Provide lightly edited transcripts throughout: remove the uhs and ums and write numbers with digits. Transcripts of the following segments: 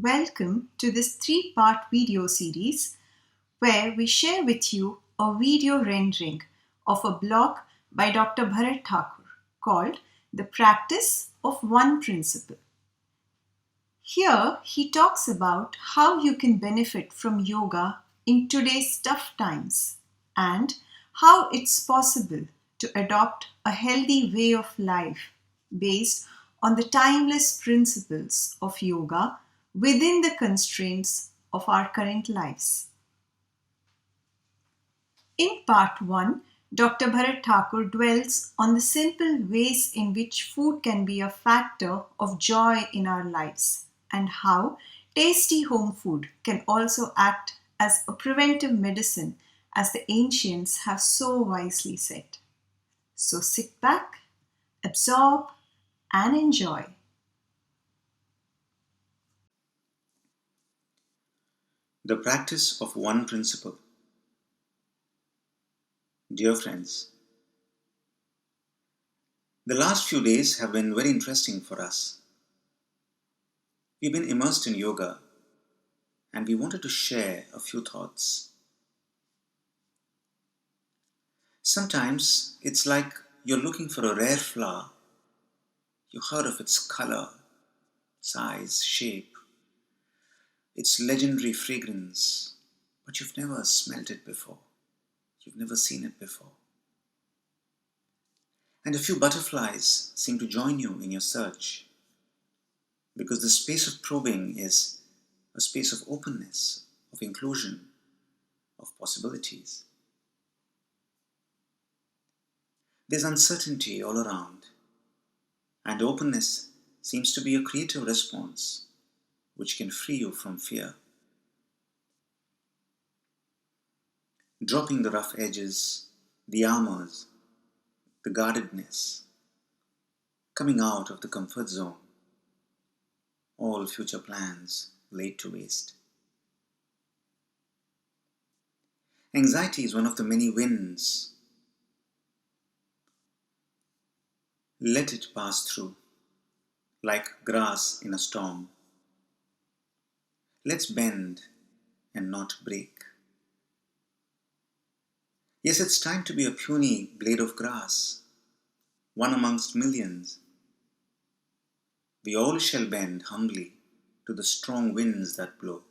Welcome to this three-part video series where we share with you a video rendering of a blog by Dr. Bharat Thakur called The Practice of One Principle. Here he talks about how you can benefit from yoga in today's tough times and how it's possible to adopt a healthy way of life based on the timeless principles of yoga within the constraints of our current lives. In part 1, Dr. Bharat Thakur dwells on the simple ways in which food can be a factor of joy in our lives and how tasty home food can also act as a preventive medicine, as the ancients have so wisely said. So sit back, absorb, and enjoy. The practice of one principle. Dear friends, the last few days have been very interesting for us. We've been immersed in yoga and we wanted to share a few thoughts. Sometimes it's like you're looking for a rare flower. You heard of its color, size, shape, its legendary fragrance, but you've never smelt it before. You've never seen it before. And a few butterflies seem to join you in your search, because the space of probing is a space of openness, of inclusion, of possibilities. There's uncertainty all around, and openness seems to be a creative response which can free you from fear. Dropping the rough edges, the armors, the guardedness, coming out of the comfort zone, all future plans laid to waste. Anxiety is one of the many winds. Let it pass through, like grass in a storm. Let's bend and not break. Yes, it's time to be a puny blade of grass, one amongst millions. We all shall bend humbly to the strong winds that blow.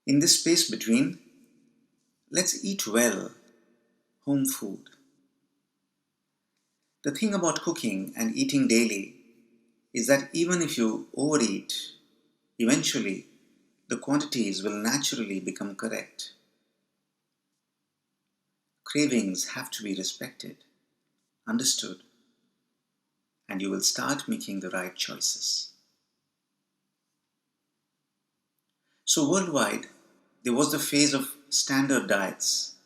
In this space between, let's eat well, home food. The thing about cooking and eating daily is that even if you overeat, eventually the quantities will naturally become correct. Cravings have to be respected, understood, and you will start making the right choices. So worldwide, there was the phase of standard diets.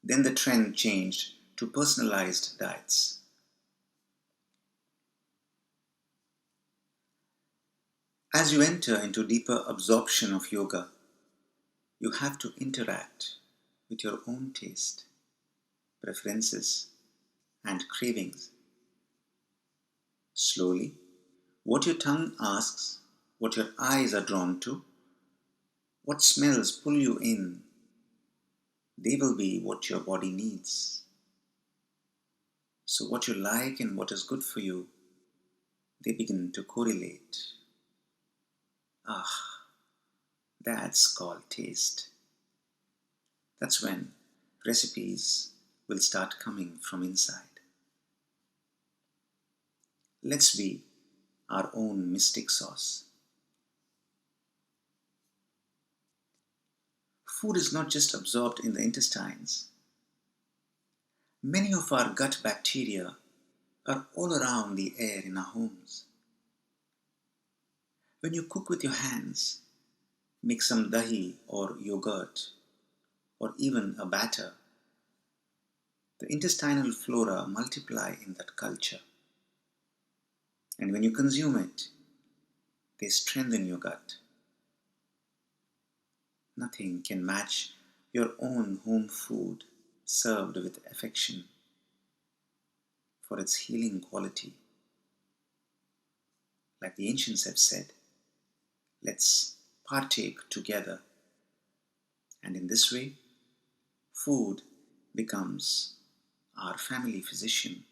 Then the trend changed to personalized diets. As you enter into deeper absorption of yoga, you have to interact with your own taste, preferences, and cravings. Slowly, what your tongue asks, what your eyes are drawn to, what smells pull you in, they will be what your body needs. So what you like and what is good for you, they begin to correlate. Ah, that's called taste. That's when recipes will start coming from inside. Let's be our own mystic sauce. Food is not just absorbed in the intestines. Many of our gut bacteria are all around the air in our homes. When you cook with your hands, make some dahi or yogurt, or even a batter, the intestinal flora multiply in that culture. And when you consume it, they strengthen your gut. Nothing can match your own home food served with affection for its healing quality. like the ancients have said, let's partake together. And in this way, food becomes our family physician.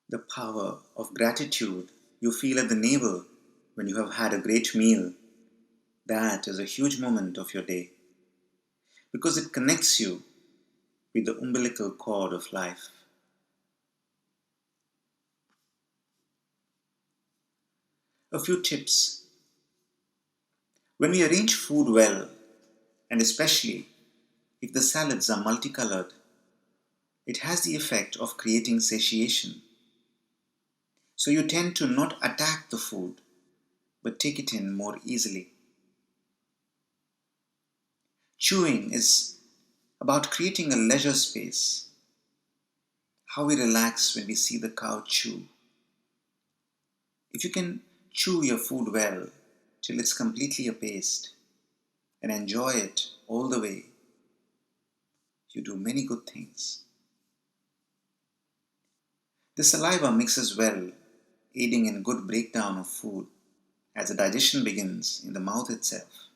The power of gratitude you feel at the navel when you have had a great meal, that is a huge moment of your day because it connects you with the umbilical cord of life. A few tips. When we arrange food well, and especially if the salads are multicolored, it has the effect of creating satiation. So you tend to not attack the food, but take it in more easily. Chewing is about creating a leisure space. How we relax when we see the cow chew. If you can chew your food well till it's completely a paste and enjoy it all the way, you do many good things. The saliva mixes well, aiding in good breakdown of food as the digestion begins in the mouth itself.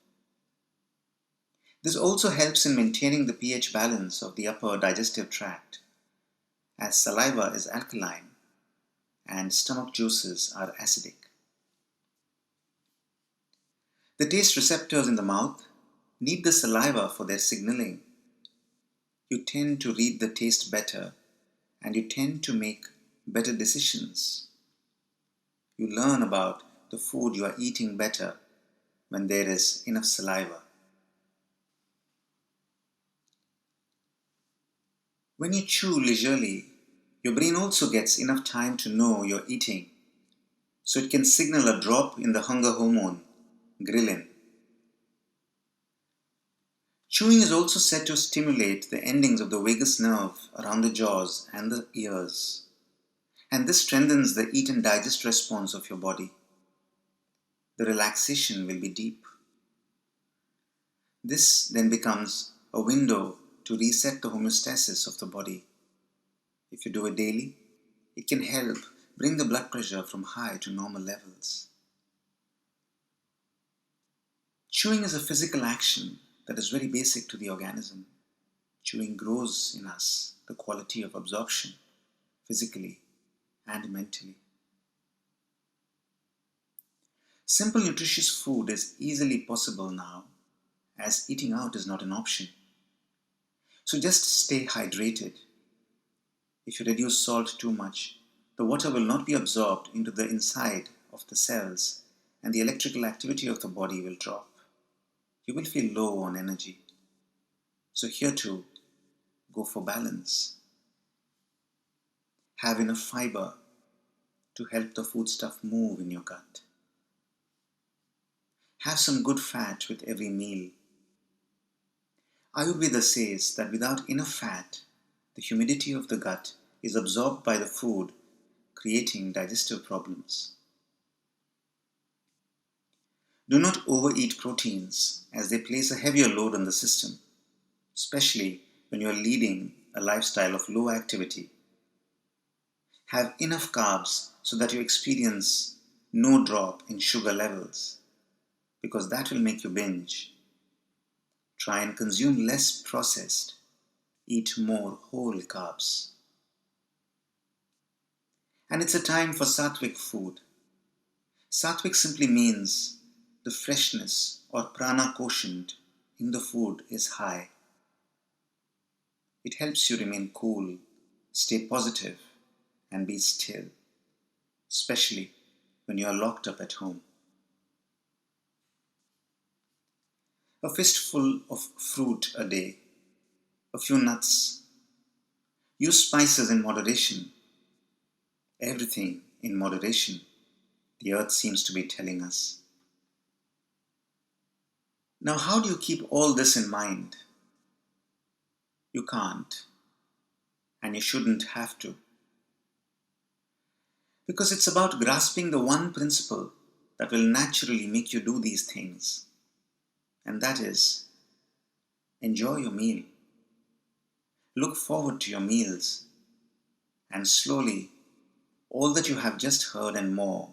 This also helps in maintaining the pH balance of the upper digestive tract, as saliva is alkaline and stomach juices are acidic. The taste receptors in the mouth need the saliva for their signaling. You tend to read the taste better and you tend to make better decisions. You learn about the food you are eating better when there is enough saliva. When you chew leisurely, your brain also gets enough time to know you're eating, so it can signal a drop in the hunger hormone, ghrelin. Chewing is also said to stimulate the endings of the vagus nerve around the jaws and the ears, and this strengthens the eat and digest response of your body. The relaxation will be deep. This then becomes a window to reset the homeostasis of the body. If you do it daily, it can help bring the blood pressure from high to normal levels. Chewing is a physical action that is very basic to the organism. Chewing grows in us the quality of absorption, physically and mentally. Simple nutritious food is easily possible now, as eating out is not an option. So just stay hydrated. If you reduce salt too much, the water will not be absorbed into the inside of the cells and the electrical activity of the body will drop. You will feel low on energy. So here too, go for balance. Have enough fiber to help the foodstuff move in your gut. Have some good fat with every meal. Ayurveda says that without enough fat, the humidity of the gut is absorbed by the food, creating digestive problems. Do not overeat proteins as they place a heavier load on the system, especially when you are leading a lifestyle of low activity. Have enough carbs so that you experience no drop in sugar levels, because that will make you binge. Try and consume less processed. Eat more whole carbs. And it's a time for sattvic food. Sattvic simply means the freshness or prana quotient in the food is high. It helps you remain cool, stay positive, and be still, especially when you are locked up at home. A fistful of fruit a day, a few nuts. Use spices in moderation. Everything in moderation, the earth seems to be telling us. Now, how do you keep all this in mind? You can't, and you shouldn't have to. Because it's about grasping the one principle that will naturally make you do these things. And that is, enjoy your meal. Look forward to your meals. And slowly, all that you have just heard and more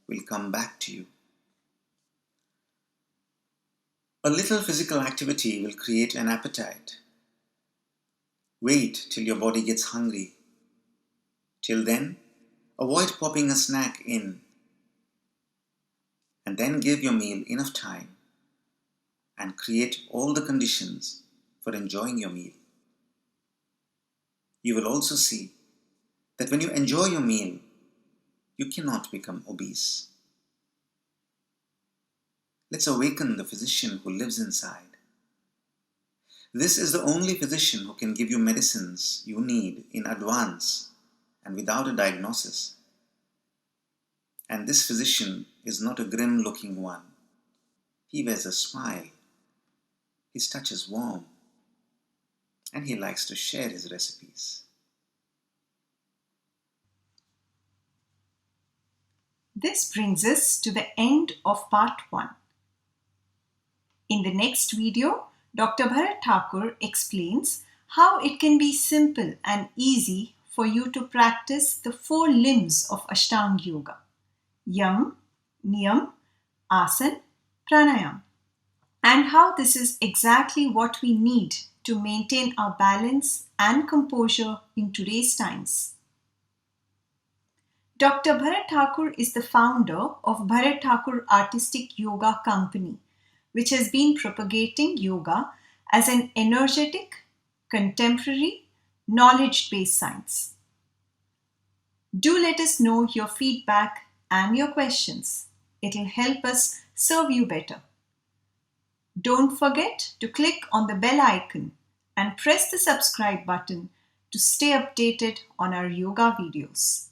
will come back to you. A little physical activity will create an appetite. Wait till your body gets hungry. Till then, avoid popping a snack in, and then give your meal enough time and create all the conditions for enjoying your meal. You will also see that when you enjoy your meal, you cannot become obese. Let's awaken the physician who lives inside. This is the only physician who can give you medicines you need in advance and without a diagnosis. And this physician is not a grim-looking one. He wears a smile. His touch is warm. And he likes to share his recipes. This brings us to the end of part 1. In the next video, Dr. Bharat Thakur explains how it can be simple and easy for you to practice the 4 limbs of Ashtanga Yoga: Yam, Niyam, Asan, Pranayam, and how this is exactly what we need to maintain our balance and composure in today's times. Dr. Bharat Thakur is the founder of Bharat Thakur Artistic Yoga Company, which has been propagating yoga as an energetic, contemporary, knowledge-based science. Do let us know your feedback and your questions. It will help us serve you better. Don't forget to click on the bell icon and press the subscribe button to stay updated on our yoga videos.